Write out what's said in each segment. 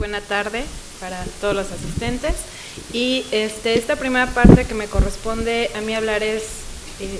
buena tarde para todos los asistentes. Y esta primera parte que me corresponde a mí hablar es,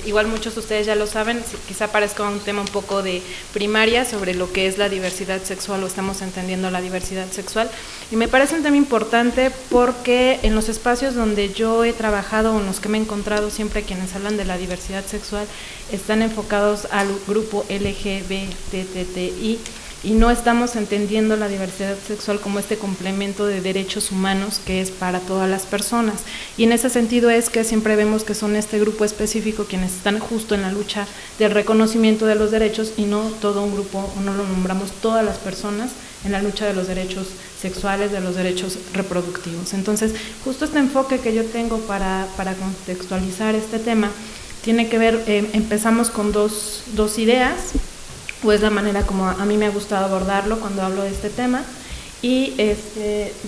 igual muchos de ustedes ya lo saben, quizá parezca un tema un poco de primaria sobre lo que es la diversidad sexual o estamos entendiendo la diversidad sexual. Y me parece un tema importante porque en los espacios donde yo he trabajado o en los que me he encontrado siempre quienes hablan de la diversidad sexual están enfocados al grupo LGBTTI y no estamos entendiendo la diversidad sexual como este complemento de derechos humanos que es para todas las personas. Y en ese sentido es que siempre vemos que son este grupo específico quienes están justo en la lucha del reconocimiento de los derechos y no todo un grupo, o no lo nombramos todas las personas en la lucha de los derechos sexuales, de los derechos reproductivos. Entonces, justo este enfoque que yo tengo para contextualizar este tema tiene que ver, empezamos con dos ideas, o es la manera como a mí me ha gustado abordarlo cuando hablo de este tema. Y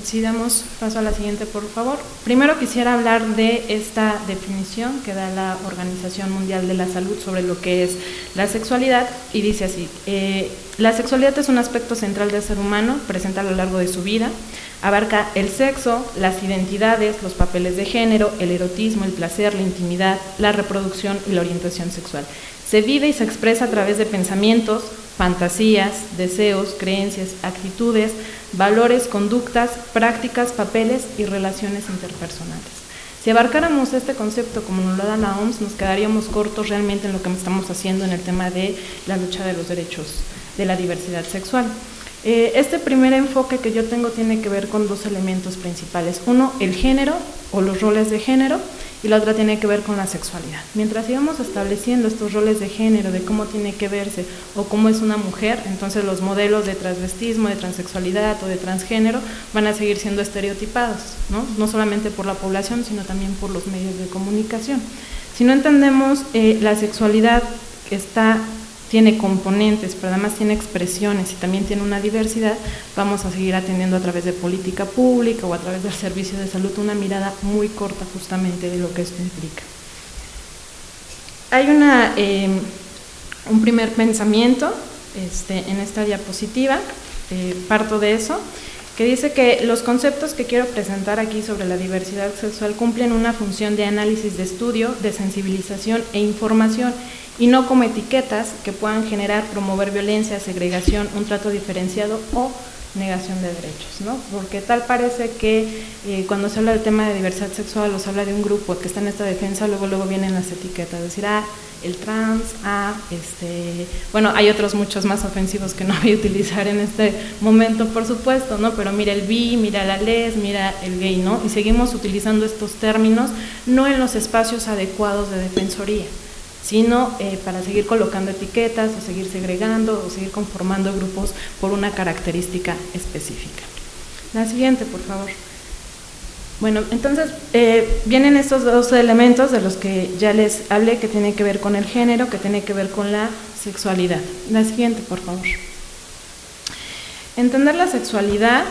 si damos paso a la siguiente, por favor. Primero quisiera hablar de esta definición que da la Organización Mundial de la Salud sobre lo que es la sexualidad, y dice así: la sexualidad es un aspecto central del ser humano, presente a lo largo de su vida, abarca el sexo, las identidades, los papeles de género, el erotismo, el placer, la intimidad, la reproducción y la orientación sexual. Se vive y se expresa a través de pensamientos, fantasías, deseos, creencias, actitudes, valores, conductas, prácticas, papeles y relaciones interpersonales. Si abarcáramos este concepto como nos lo da la OMS, nos quedaríamos cortos realmente en lo que estamos haciendo en el tema de la lucha de los derechos de la diversidad sexual. Este primer enfoque que yo tengo tiene que ver con dos elementos principales. Uno, el género o los roles de género, y la otra tiene que ver con la sexualidad. Mientras sigamos estableciendo estos roles de género, de cómo tiene que verse o cómo es una mujer, entonces los modelos de transvestismo, de transexualidad o de transgénero van a seguir siendo estereotipados, no solamente por la población, sino también por los medios de comunicación. Si no entendemos la sexualidad que tiene componentes, pero además tiene expresiones y también tiene una diversidad, vamos a seguir atendiendo a través de política pública o a través del servicio de salud una mirada muy corta justamente de lo que esto implica. Hay un primer pensamiento en esta diapositiva, parto de eso, que dice que los conceptos que quiero presentar aquí sobre la diversidad sexual cumplen una función de análisis, de estudio, de sensibilización e información, y no como etiquetas que puedan generar, promover violencia, segregación, un trato diferenciado o negación de derechos, ¿no? Porque tal parece que cuando se habla del tema de diversidad sexual o se habla de un grupo que está en esta defensa, luego vienen las etiquetas, es decir, el trans, bueno, hay otros muchos más ofensivos que no voy a utilizar en este momento, por supuesto, ¿no? Pero mira el bi, mira la les, mira el gay, ¿no? Y seguimos utilizando estos términos no en los espacios adecuados de defensoría, sino para seguir colocando etiquetas o seguir segregando o seguir conformando grupos por una característica específica. La siguiente, por favor. Bueno, entonces vienen estos dos elementos de los que ya les hablé, que tienen que ver con el género, que tienen que ver con la sexualidad. La siguiente, por favor. Entender la sexualidad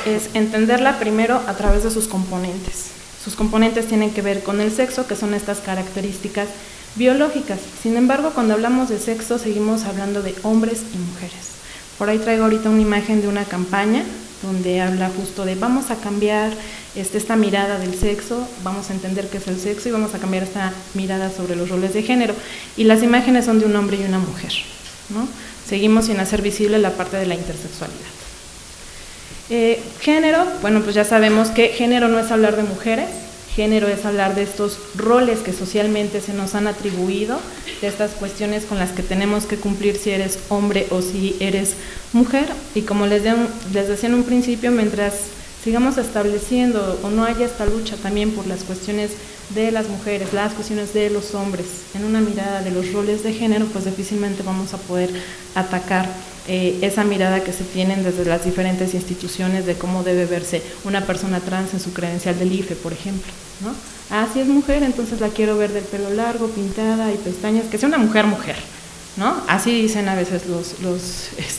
es entenderla primero a través de sus componentes. Sus componentes tienen que ver con el sexo, que son estas características biológicas. Sin embargo, cuando hablamos de sexo, seguimos hablando de hombres y mujeres. Por ahí traigo ahorita una imagen de una campaña donde habla justo de vamos a cambiar esta mirada del sexo, vamos a entender qué es el sexo y vamos a cambiar esta mirada sobre los roles de género. Y las imágenes son de un hombre y una mujer, ¿no? Seguimos sin hacer visible la parte de la intersexualidad. Género, bueno, pues ya sabemos que género no es hablar de mujeres. Género es hablar de estos roles que socialmente se nos han atribuido, de estas cuestiones con las que tenemos que cumplir si eres hombre o si eres mujer. Y como les decía en un principio, mientras sigamos estableciendo o no haya esta lucha también por las cuestiones de las mujeres, las cuestiones de los hombres, en una mirada de los roles de género, pues difícilmente vamos a poder atacar esa mirada que se tienen desde las diferentes instituciones de cómo debe verse una persona trans en su credencial del IFE, por ejemplo, ¿no? Si es mujer, entonces la quiero ver del pelo largo, pintada y pestañas, que sea una mujer, ¿no? Así dicen a veces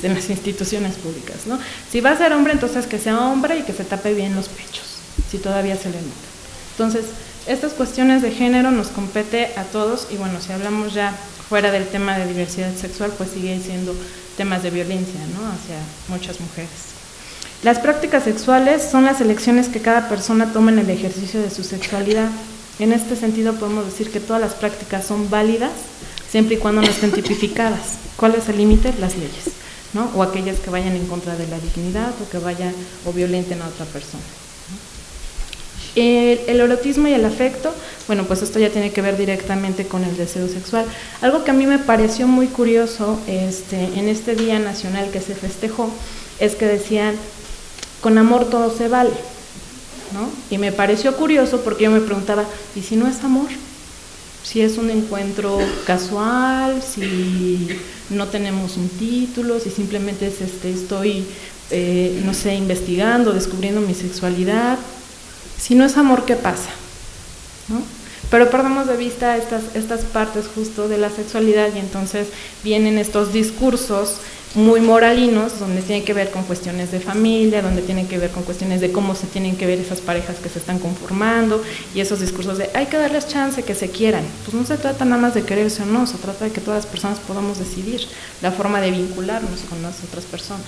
las instituciones públicas, ¿no? Si va a ser hombre, entonces que sea hombre y que se tape bien los pechos, si todavía se le nota. Entonces, estas cuestiones de género nos compete a todos y bueno, si hablamos ya fuera del tema de diversidad sexual, pues sigue siendo temas de violencia, ¿no? Hacia muchas mujeres. Las prácticas sexuales son las elecciones que cada persona toma en el ejercicio de su sexualidad. En este sentido podemos decir que todas las prácticas son válidas siempre y cuando no estén tipificadas. ¿Cuál es el límite? Las leyes, ¿no? O aquellas que vayan en contra de la dignidad o que vayan o violenten a otra persona. El erotismo y el afecto, bueno, pues esto ya tiene que ver directamente con el deseo sexual. Algo que a mí me pareció muy curioso en este Día Nacional que se festejó es que decían, con amor todo se vale, ¿no? Y me pareció curioso porque yo me preguntaba, ¿y si no es amor? Si es un encuentro casual, si no tenemos un título, si simplemente es estoy, no sé, investigando, descubriendo mi sexualidad. Si no es amor, ¿qué pasa? ¿No? Pero perdemos de vista estas partes justo de la sexualidad y entonces vienen estos discursos muy moralinos donde tiene que ver con cuestiones de familia, donde tienen que ver con cuestiones de cómo se tienen que ver esas parejas que se están conformando y esos discursos de hay que darles chance que se quieran. Pues no se trata nada más de quererse o no, se trata de que todas las personas podamos decidir la forma de vincularnos con las otras personas.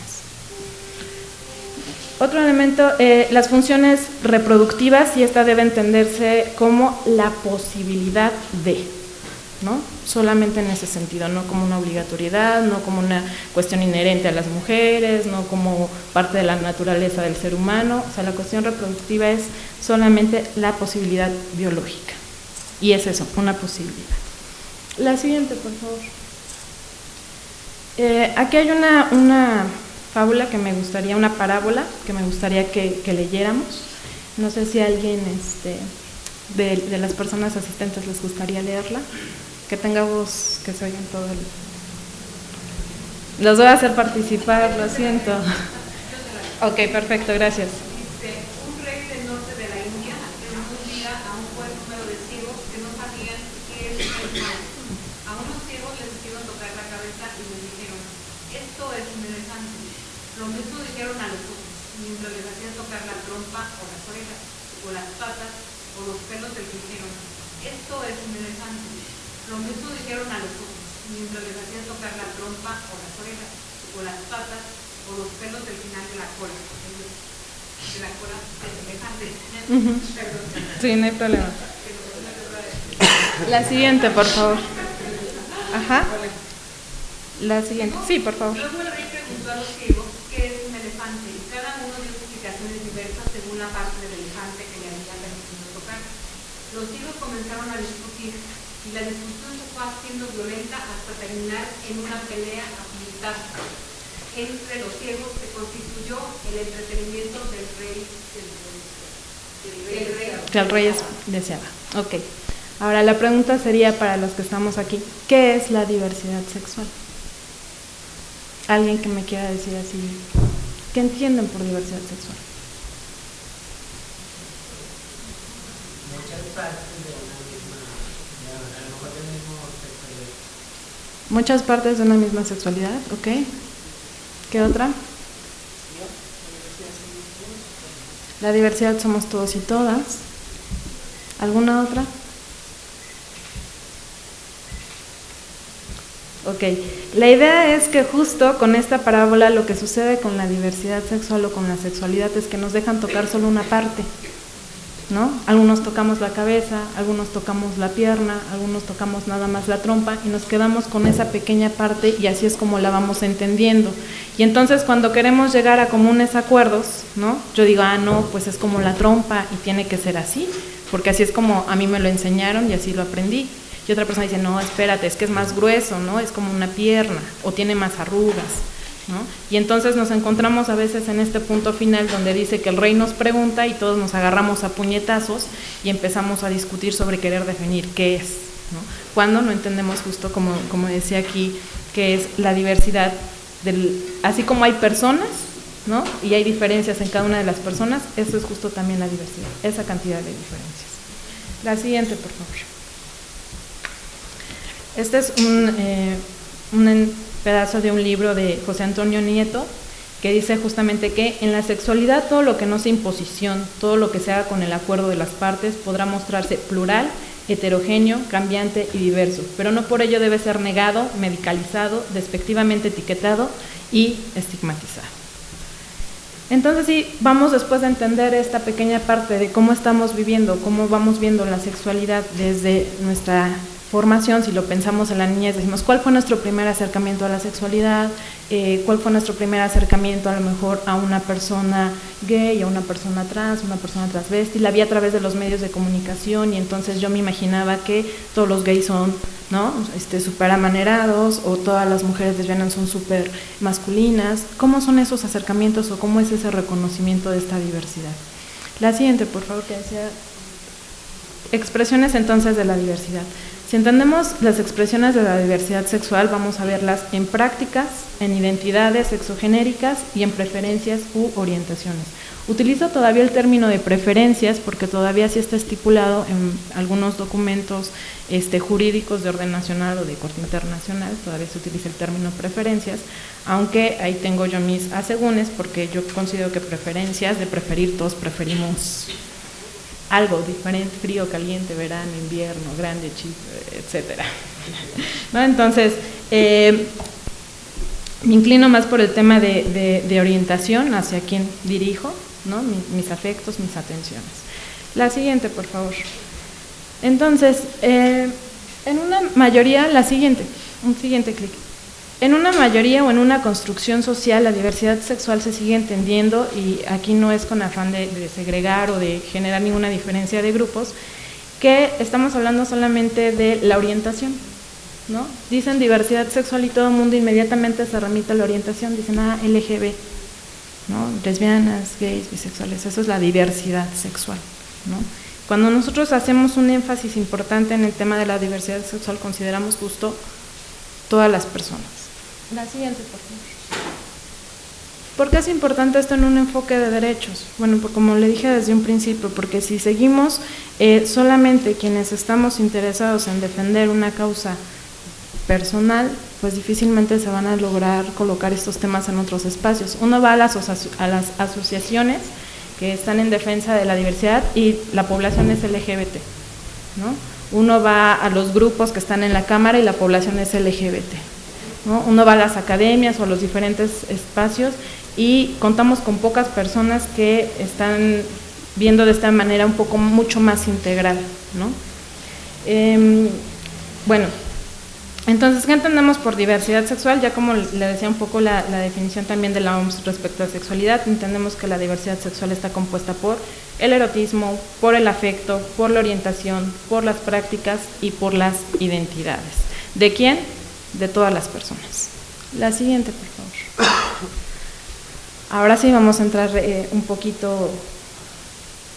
Otro elemento, las funciones reproductivas, y esta debe entenderse como la posibilidad de, ¿no? Solamente en ese sentido, no como una obligatoriedad, no como una cuestión inherente a las mujeres, no como parte de la naturaleza del ser humano. O sea, la cuestión reproductiva es solamente la posibilidad biológica. Y es eso, una posibilidad. La siguiente, por favor. Aquí hay una fábula que me gustaría, una parábola que me gustaría que leyéramos. No sé si a alguien de las personas asistentes les gustaría leerla. Que tenga voz, que se oigan todo el... Los voy a hacer participar, lo siento. Ok, perfecto, gracias. Un rey del norte de la India entregó un día a un buen número de ciegos que no sabían qué es el mal. A unos ciegos les hicieron tocar la cabeza y les dijeron, esto es interesante. Lo mismo dijeron a los otros, mientras les hacían tocar la trompa o las orejas, o las patas, o los pelos del que dijeron, esto es interesante. Lo mismo dijeron a los otros, mientras les hacían tocar la trompa o las orejas, o las patas, o los pelos del final de la cola. De la cola semejante. Perdón. Sí, no hay problema. La siguiente, por favor. Ajá. La siguiente. Sí, por favor. Luego el rey preguntó a los ciegos qué es un elefante y cada uno dio explicaciones diversas según la parte del elefante que le había permitido tocar. Los ciegos comenzaron a discutir y la discusión se fue haciendo violenta hasta terminar en una pelea a puñetazos. Entre los ciegos se constituyó el entretenimiento del rey. Que el rey deseaba. Ok. Ahora la pregunta sería para los que estamos aquí, ¿qué es la diversidad sexual? Alguien que me quiera decir así, ¿qué entienden por diversidad sexual? Muchas partes de una misma, a lo mejor del mismo sexualidad. Muchas partes de una misma sexualidad, ok. ¿Qué otra? La diversidad somos todos y todas. ¿Alguna otra? Ok, la idea es que justo con esta parábola lo que sucede con la diversidad sexual o con la sexualidad es que nos dejan tocar solo una parte, ¿no? Algunos tocamos la cabeza, algunos tocamos la pierna, algunos tocamos nada más la trompa y nos quedamos con esa pequeña parte y así es como la vamos entendiendo. Y entonces cuando queremos llegar a comunes acuerdos, ¿no? Yo digo, no, pues es como la trompa y tiene que ser así, porque así es como a mí me lo enseñaron y así lo aprendí. Y otra persona dice, no, espérate, es que es más grueso, ¿no? Es como una pierna o tiene más arrugas, ¿no? Y entonces nos encontramos a veces en este punto final donde dice que el rey nos pregunta y todos nos agarramos a puñetazos y empezamos a discutir sobre querer definir qué es, ¿no? Cuando no entendemos justo como decía aquí, que es la diversidad, así como hay personas, ¿no? Y hay diferencias en cada una de las personas, eso es justo también la diversidad, esa cantidad de diferencias. La siguiente, por favor. Este es un pedazo de un libro de José Antonio Nieto que dice justamente que en la sexualidad todo lo que no sea imposición, todo lo que se haga con el acuerdo de las partes podrá mostrarse plural, heterogéneo, cambiante y diverso, pero no por ello debe ser negado, medicalizado, despectivamente etiquetado y estigmatizado. Entonces sí, vamos después de entender esta pequeña parte de cómo estamos viviendo, cómo vamos viendo la sexualidad desde nuestra formación. Si lo pensamos en la niñez, decimos, ¿cuál fue nuestro primer acercamiento a la sexualidad? ¿Cuál fue nuestro primer acercamiento a lo mejor a una persona gay, a una persona trans, una persona transvesti? La vi a través de los medios de comunicación y entonces yo me imaginaba que todos los gays son, ¿no?, súper amanerados, o todas las mujeres lesbianas son súper masculinas. ¿Cómo son esos acercamientos o cómo es ese reconocimiento de esta diversidad? La siguiente, por favor, que decía expresiones entonces de la diversidad. Si entendemos las expresiones de la diversidad sexual, vamos a verlas en prácticas, en identidades sexogenéricas y en preferencias u orientaciones. Utilizo todavía el término de preferencias porque todavía sí está estipulado en algunos documentos jurídicos de orden nacional o de corte internacional, todavía se utiliza el término preferencias, aunque ahí tengo yo mis asegúnes porque yo considero que preferencias, de preferir, todos preferimos algo diferente, frío, caliente, verano, invierno, grande, chico, etcétera, ¿no? Entonces, me inclino más por el tema de orientación, hacia quién dirijo, ¿no?, mis afectos, mis atenciones. La siguiente, por favor. Entonces, en una mayoría, un siguiente clic. En una mayoría o en una construcción social, la diversidad sexual se sigue entendiendo, y aquí no es con afán de segregar o de generar ninguna diferencia de grupos, que estamos hablando solamente de la orientación, ¿no? Dicen diversidad sexual y todo el mundo inmediatamente se remite a la orientación, dicen LGB, ¿no?, lesbianas, gays, bisexuales, eso es la diversidad sexual, ¿no? Cuando nosotros hacemos un énfasis importante en el tema de la diversidad sexual, consideramos justo todas las personas. La siguiente, por favor. ¿Por qué es importante esto en un enfoque de derechos? Bueno, pues como le dije desde un principio, porque si seguimos solamente quienes estamos interesados en defender una causa personal, pues difícilmente se van a lograr colocar estos temas en otros espacios. Uno va a las asociaciones que están en defensa de la diversidad y la población es LGBT, ¿no? Uno va a los grupos que están en la Cámara y la población es LGBT, ¿no? Uno va a las academias o a los diferentes espacios y contamos con pocas personas que están viendo de esta manera mucho más integral, ¿no? Bueno, entonces, ¿qué entendemos por diversidad sexual? Ya como le decía un poco la definición también de la OMS respecto a sexualidad, entendemos que la diversidad sexual está compuesta por el erotismo, por el afecto, por la orientación, por las prácticas y por las identidades. ¿De quién? De todas las personas. La siguiente, por favor. Ahora sí vamos a entrar un poquito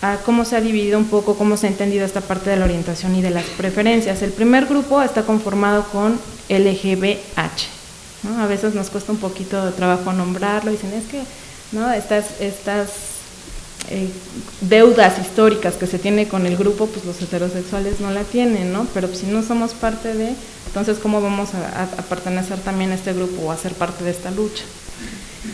a cómo se ha dividido un poco, cómo se ha entendido esta parte de la orientación y de las preferencias. El primer grupo está conformado con LGBH, ¿no? A veces nos cuesta un poquito de trabajo nombrarlo, dicen, es que, ¿no?, estas deudas históricas que se tiene con el grupo, pues los heterosexuales no la tienen, ¿no? Pero si no somos parte de, entonces ¿cómo vamos a pertenecer también a este grupo o a ser parte de esta lucha?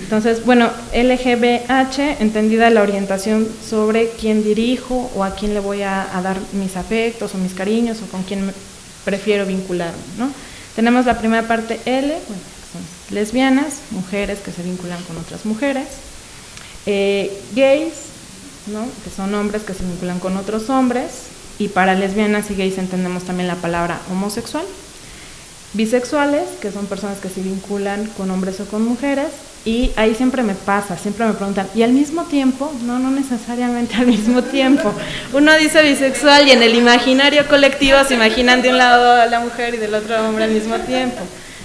Entonces, bueno, LGBH, entendida la orientación sobre quién dirijo o a quién le voy a dar mis afectos o mis cariños o con quién prefiero vincularme, ¿no? Tenemos la primera parte L, bueno, que son lesbianas, mujeres que se vinculan con otras mujeres, gays, ¿no?, que son hombres que se vinculan con otros hombres, y para lesbianas y gays entendemos también la palabra homosexual. Bisexuales, que son personas que se vinculan con hombres o con mujeres, y ahí siempre me preguntan, ¿y al mismo tiempo? No, no necesariamente al mismo tiempo. Uno dice bisexual y en el imaginario colectivo se imaginan de un lado a la mujer y del otro hombre al mismo tiempo,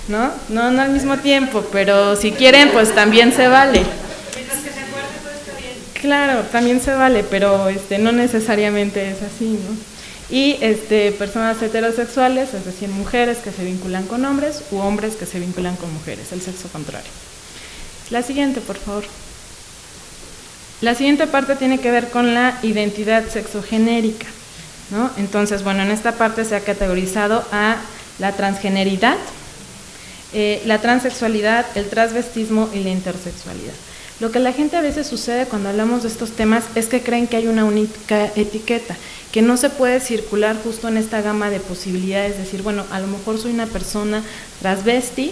¿no? No, no al mismo tiempo, pero si quieren, pues también se vale. Claro, también se vale, pero no necesariamente es así, ¿no? Y personas heterosexuales, es decir, mujeres que se vinculan con hombres u hombres que se vinculan con mujeres, el sexo contrario. La siguiente, por favor. La siguiente parte tiene que ver con la identidad sexogenérica, ¿no? Entonces, bueno, en esta parte se ha categorizado a la transgeneridad, la transexualidad, el transvestismo y la intersexualidad. Lo que la gente a veces sucede cuando hablamos de estos temas es que creen que hay una única etiqueta, que no se puede circular justo en esta gama de posibilidades, decir, bueno, a lo mejor soy una persona transvesti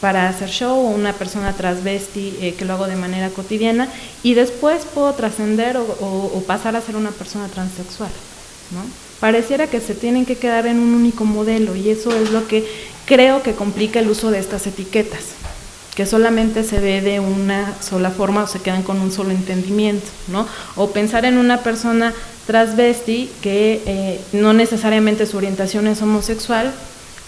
para hacer show, o una persona transvesti que lo hago de manera cotidiana, y después puedo trascender o pasar a ser una persona transexual, ¿no? Pareciera que se tienen que quedar en un único modelo, y eso es lo que creo que complica el uso de estas etiquetas, que solamente se ve de una sola forma o se quedan con un solo entendimiento, ¿no? O pensar en una persona transvesti que no necesariamente su orientación es homosexual,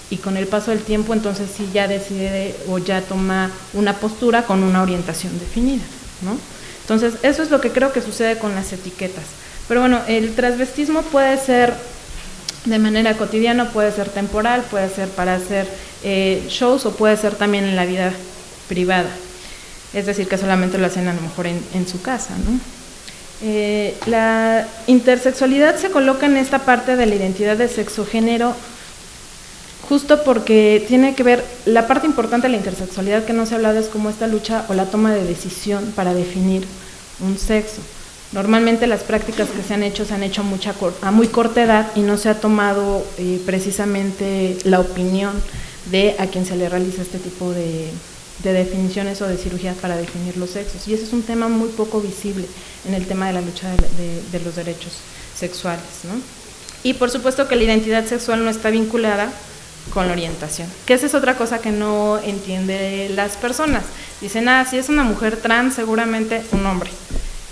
y con el paso del tiempo entonces sí ya decide o ya toma una postura con una orientación definida, ¿no? Entonces eso es lo que creo que sucede con las etiquetas. Pero bueno, el transvestismo puede ser de manera cotidiana, puede ser temporal, puede ser para hacer shows, o puede ser también en la vida privada, es decir, que solamente lo hacen a lo mejor en su casa, ¿no? La intersexualidad se coloca en esta parte de la identidad de sexo-género justo porque tiene que ver, la parte importante de la intersexualidad que no se ha hablado es como esta lucha o la toma de decisión para definir un sexo. Normalmente las prácticas que se han hecho a muy corta edad, y no se ha tomado precisamente la opinión de a quien se le realiza este tipo de definiciones o de cirugías para definir los sexos, y ese es un tema muy poco visible en el tema de la lucha de los derechos sexuales, ¿no? Y por supuesto que la identidad sexual no está vinculada con la orientación, que esa es otra cosa que no entienden las personas. Dicen, si es una mujer trans, seguramente un hombre.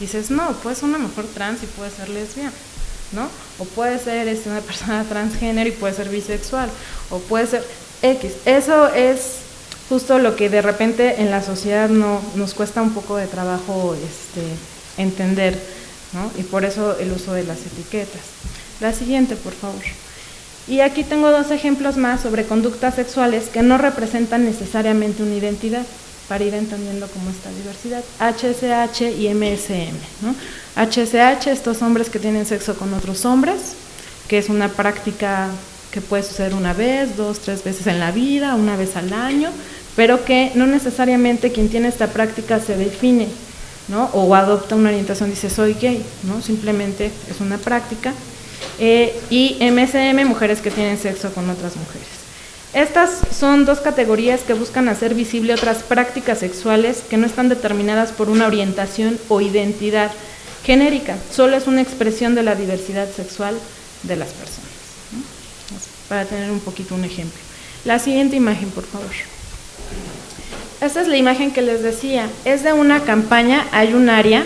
Dices, no, puede ser una mujer trans y puede ser lesbiana, ¿no? O puede ser una persona transgénero y puede ser bisexual, o puede ser X. Eso es justo lo que de repente en la sociedad nos cuesta un poco de trabajo entender, ¿no? Y por eso el uso de las etiquetas. La siguiente, por favor. Y aquí tengo 2 ejemplos más sobre conductas sexuales que no representan necesariamente una identidad, para ir entendiendo cómo está diversidad. HSH y MSM, ¿no? HSH, estos hombres que tienen sexo con otros hombres, que es una práctica que puede suceder una vez, 2, 3 veces en la vida, una vez al año, pero que no necesariamente quien tiene esta práctica se define, ¿no? O adopta una orientación, dice soy gay, ¿no? Simplemente es una práctica. Y MSM, mujeres que tienen sexo con otras mujeres. Estas son 2 categorías que buscan hacer visible otras prácticas sexuales que no están determinadas por una orientación o identidad genérica, solo es una expresión de la diversidad sexual de las personas, ¿no? Para tener un poquito un ejemplo. La siguiente imagen, por favor. Esta es la imagen que les decía, es de una campaña, hay un área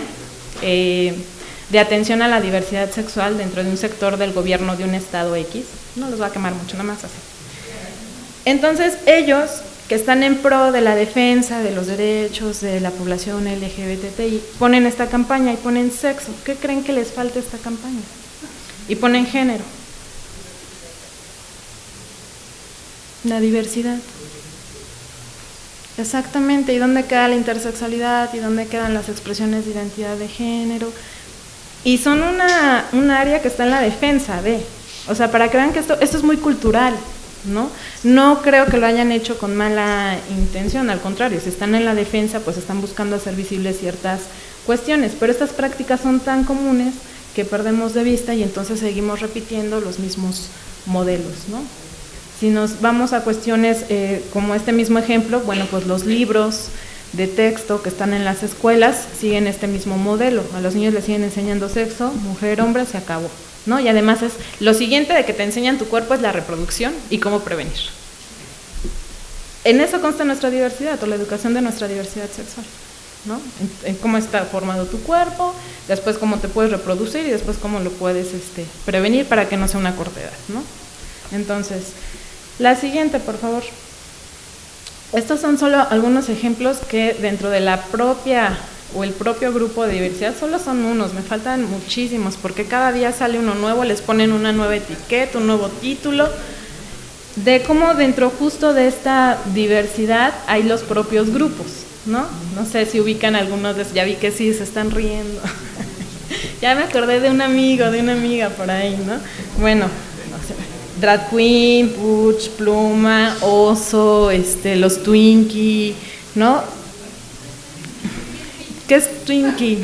de atención a la diversidad sexual dentro de un sector del gobierno de un estado X, no los va a quemar mucho, nada más así. Entonces ellos, que están en pro de la defensa de los derechos de la población LGBTI, ponen esta campaña y ponen sexo. ¿Qué creen que les falta a esta campaña? Y ponen género. La diversidad. Exactamente, ¿y dónde queda la intersexualidad? ¿Y dónde quedan las expresiones de identidad de género? Y son un área que está en la defensa de, o sea, para que vean que esto es muy cultural, ¿no? No creo que lo hayan hecho con mala intención, al contrario, si están en la defensa, pues están buscando hacer visibles ciertas cuestiones, pero estas prácticas son tan comunes que perdemos de vista y entonces seguimos repitiendo los mismos modelos, ¿no? Si nos vamos a cuestiones como este mismo ejemplo, bueno, pues los libros de texto que están en las escuelas siguen este mismo modelo. A los niños les siguen enseñando sexo, mujer, hombre, se acabó, ¿no? Y además es lo siguiente de que te enseñan tu cuerpo es la reproducción y cómo prevenir. En eso consta nuestra diversidad o la educación de nuestra diversidad sexual, ¿no? En cómo está formado tu cuerpo, después cómo te puedes reproducir y después cómo lo puedes prevenir para que no sea una corta edad, ¿no? Entonces, la siguiente, por favor. Estos son solo algunos ejemplos que dentro de la propia o el propio grupo de diversidad solo son unos, me faltan muchísimos porque cada día sale uno nuevo, les ponen una nueva etiqueta, un nuevo título, de cómo dentro justo de esta diversidad hay los propios grupos, ¿no? No sé si ubican algunos, ya vi que sí, se están riendo. Ya me acordé de un amigo, de una amiga por ahí, ¿no? Bueno, no sé. Drag Queen, Puch, Pluma, Oso, los Twinkie, ¿no? ¿Qué es Twinkie?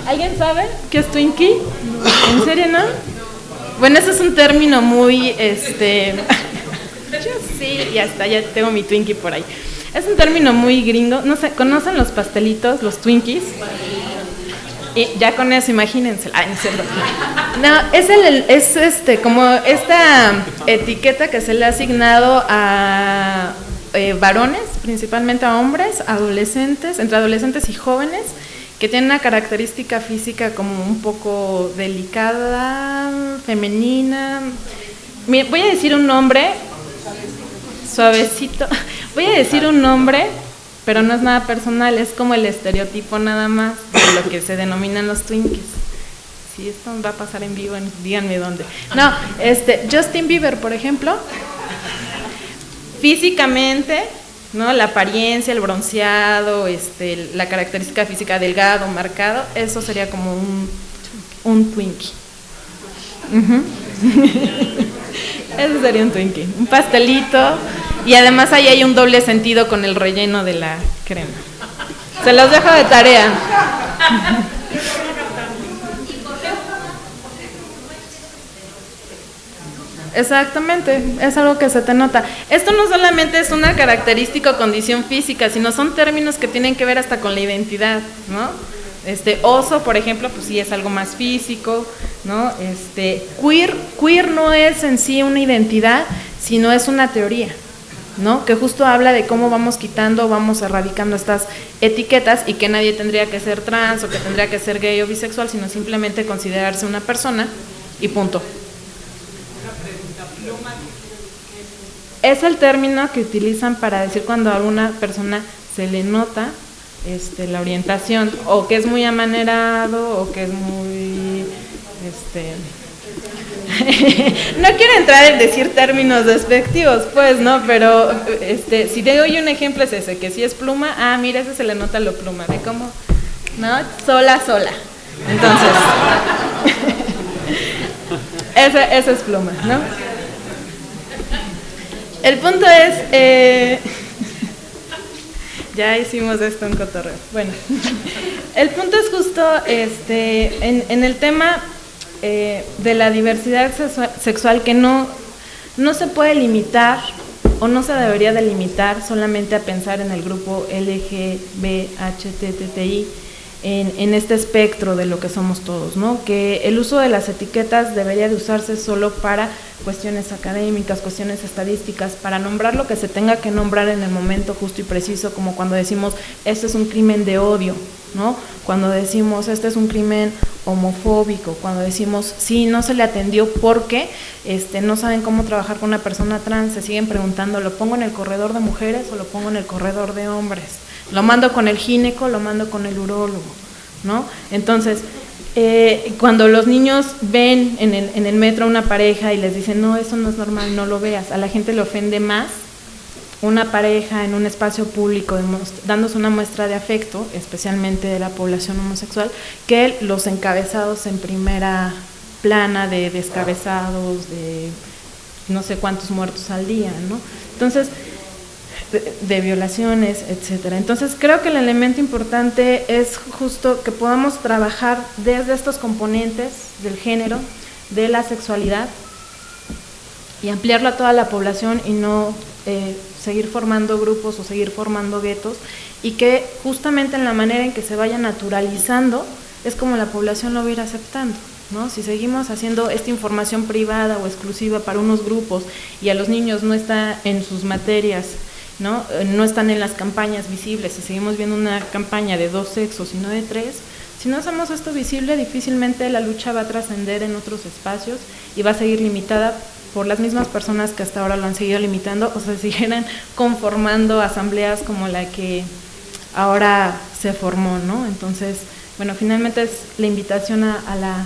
¿Alguien sabe qué es Twinkie? ¿En serio, no? Bueno, ese es un término muy, yo sí, ya está, ya tengo mi Twinkie por ahí. Es un término muy gringo. No sé, ¿conocen los pastelitos, los Twinkies? Y ya con eso, imagínense. Ay, no, cierto. No, es como esta etiqueta que se le ha asignado a varones, principalmente a hombres, adolescentes, entre adolescentes y jóvenes, que tienen una característica física como un poco delicada, femenina. Voy a decir un nombre, suavecito. Voy a decir un nombre, pero no es nada personal, es como el estereotipo nada más de lo que se denominan los Twinkies. Si esto va a pasar en vivo, díganme dónde. No, Justin Bieber, por ejemplo, físicamente, ¿no? La apariencia, el bronceado, la característica física delgado, marcado, eso sería como un Twinkie. Eso sería un Twinkie, un pastelito, y además ahí hay un doble sentido con el relleno de la crema. Se los dejo de tarea. Exactamente, es algo que se te nota. Esto no solamente es una característica o condición física, sino son términos que tienen que ver hasta con la identidad, ¿no? Oso, por ejemplo, pues sí es algo más físico, ¿no? Queer no es en sí una identidad, sino es una teoría, ¿no? Que justo habla de cómo vamos quitando, vamos erradicando estas etiquetas y que nadie tendría que ser trans o que tendría que ser gay o bisexual, sino simplemente considerarse una persona y punto. Es el término que utilizan para decir cuando a alguna persona se le nota la orientación, o que es muy amanerado, o que es muy no quiero entrar en decir términos despectivos, pues, ¿no? Pero si te doy un ejemplo es ese, que si es pluma, mira, ese se le nota lo pluma, ¿de cómo? ¿No? Sola. Entonces, ese es pluma, ¿no? El punto es, ya hicimos esto en cotorreo. Bueno, el punto es justo en el tema de la diversidad sexual, que no se puede limitar o no se debería de limitar solamente a pensar en el grupo LGBTTI, en este espectro de lo que somos todos, ¿no? Que el uso de las etiquetas debería de usarse solo para cuestiones académicas, cuestiones estadísticas, para nombrar lo que se tenga que nombrar en el momento justo y preciso, como cuando decimos, este es un crimen de odio, ¿no? Cuando decimos, este es un crimen homofóbico, cuando decimos, sí, no se le atendió porque no saben cómo trabajar con una persona trans, se siguen preguntando, ¿lo pongo en el corredor de mujeres o lo pongo en el corredor de hombres? Lo mando con el gineco, lo mando con el urólogo, ¿no? Entonces, cuando los niños ven en el metro una pareja y les dicen, no, eso no es normal, no lo veas, a la gente le ofende más una pareja en un espacio público dándose una muestra de afecto, especialmente de la población homosexual, que los encabezados en primera plana de descabezados, de no sé cuántos muertos al día, ¿no? Entonces, de violaciones, etcétera. Entonces creo que el elemento importante es justo que podamos trabajar desde estos componentes del género, de la sexualidad, y ampliarlo a toda la población y no seguir formando grupos o seguir formando guetos, y que justamente en la manera en que se vaya naturalizando es como la población lo va a ir aceptando, ¿no? Si seguimos haciendo esta información privada o exclusiva para unos grupos y a los niños no está en sus materias, ¿no? No están en las campañas visibles, si seguimos viendo una campaña de 2 sexos y no de 3, si no hacemos esto visible, difícilmente la lucha va a trascender en otros espacios y va a seguir limitada por las mismas personas que hasta ahora lo han seguido limitando, o se siguieran conformando asambleas como la que ahora se formó, ¿no? Entonces, bueno, finalmente es la invitación a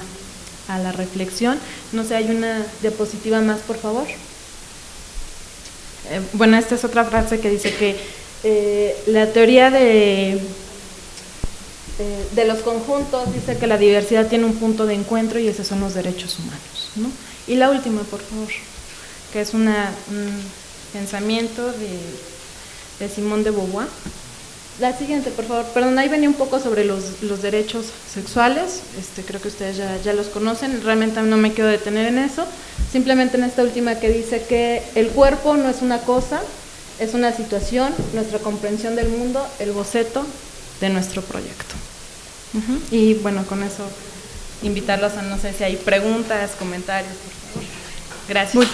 la reflexión. No sé, hay una diapositiva más, por favor. Bueno, esta es otra frase que dice que la teoría de los conjuntos dice que la diversidad tiene un punto de encuentro y esos son los derechos humanos, ¿no? Y la última, por favor, que es un pensamiento de Simone de Beauvoir. La siguiente, por favor. Perdón, ahí venía un poco sobre los derechos sexuales. Creo que ustedes ya los conocen. Realmente no me quiero detener en eso. Simplemente en esta última que dice que el cuerpo no es una cosa, es una situación, nuestra comprensión del mundo, el boceto de nuestro proyecto. Y bueno, con eso invitarlos a, no sé si hay preguntas, comentarios, por favor. Gracias.